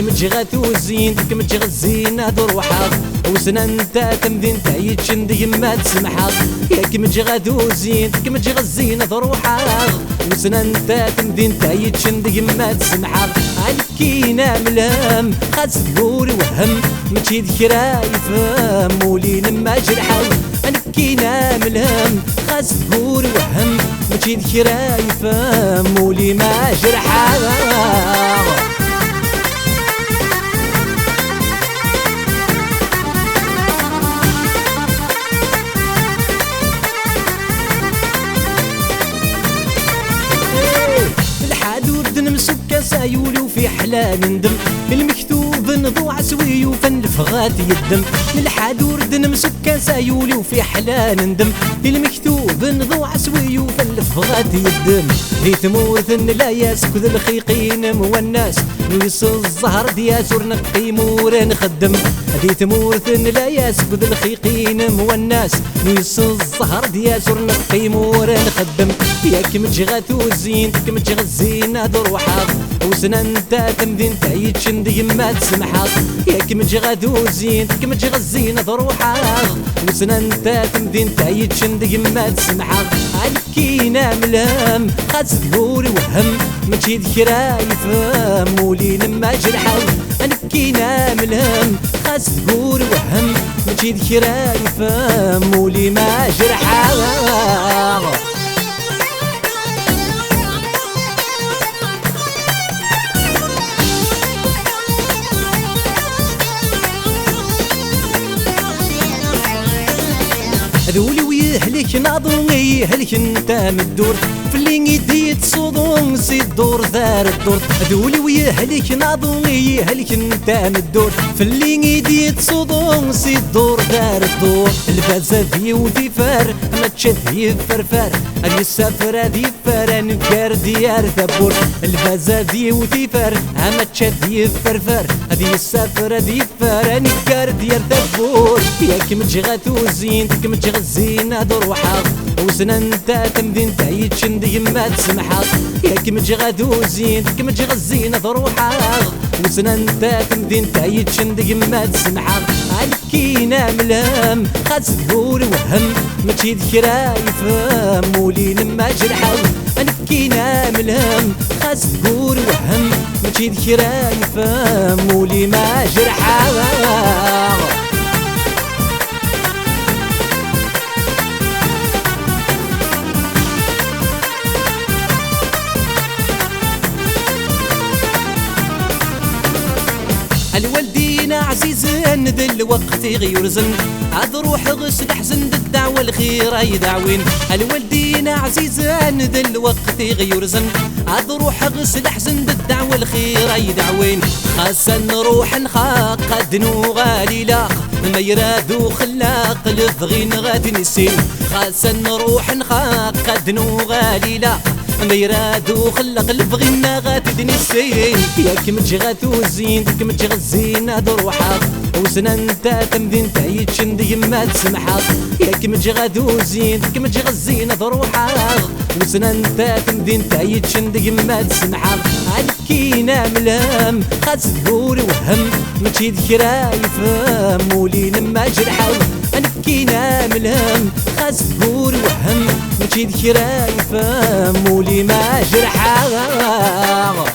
ياك متجغات وزين ديك متجغ الزينة دروحك وسنا انت تمدين تعيد شندي ما تسمحك ياك متجغات وزين ديك متجغ الزينة دروحك وسنا انت تمدين تعيد شندي ما تسمحك علكينا ملهم خاص تقولي وهم ماشي ذكرى يفهم ولين ما جرحك علكينا ملهم خاص تقولي وهم ماشي ذكرى يفهم ولي ما جرحك نمسك سايولي وفي حلال ندم المكتوب نضوع سوي وفن الفغات يدم للحاد ورد نمسك سايولي وفي حلال ندم المكتوب نضوع سوي وفن الفغات يدم دي تموت لا يسكذ الخيقين والناس نويس الزهر دياس ورنقي مور نخدم دي تموت لا يسكذ الخيقين والناس نويس الزهر دياس ورنقي مور نخدم ياك متجغات وزين ديك متجغ الزينة دروحك وسنا انت تمدين تعيد شندي ما تسمحك ياك متجغات وزين ديك متجغ الزينة دروحك وسنا انت تمدين تعيد شندي ما تسمحك علكينا ملهم خاص تقولي وهم ماشي ذكرى يفهم ولين ما جرحك علكينا ملهم خاص تقولي وهم ماشي ذكرى يفهم ولي ما جرحك ذولي ويهلك ناضوني هلك انت مدور في اللي يديت صدوم سي الدور ثار الدور ذولي ويهلك ناضوني هلك انت مدور في اللي يديت صدوم سي الدور ثار الدور الفازة ذي وذي فار ما تشذي فرفار هذي السفرة ذي فار نكار ديار ثبور الفازة ذي وذي فار ما تشذي فرفار هذي السفرة ذي فار نكار ديار ثبور ياك متجغات وزين ديك متجغ الزينة دروحك وسنا انت تمدين تعيد شندي ما تسمحك ياك متجغات وزين ديك متجغ الزينة دروحك وسنا انت تمدين تعيد شندي ما تسمحك علكينا ملهم خاص تقولي وهم ماشي ذكرى يفهم ولين ما جرحك علكينا ملهم خاص تقولي وهم ماشي ذكرى يفهم ولي ما جرحك الوالدين عزيزين ذا الوقت يغيرزن عاد روح غسل حزن الدعوة الخير يدعوين الوالدين عزيزين ذا الوقت يغيرزن عاد روح غسل حزن الدعوة الخير يدعوين خاصة نروح نخاق دنو غالي لاق ما يرادو خلاق لفغين غادي نسين خاصة نروح نخاق دنو غالي لاق ما يرادو خلق البغينا غاتد نسين ياك متجغات وزين ديك متجغ الزينة دروحك وسنا انت تمدين تعيد شندي ما تسمحك ياك متجغات وزين ديك متجغ الزينة دروحك وسنا انت تمدين تعيد شندي ما تسمحك علكينا ملهم خاص تقولي وهم ماشي ذكرى يفهم ولين ما جرحك علكينا ملهم خاص تقولي وهم ماشي ذكرى يفهم ولي ما جرحك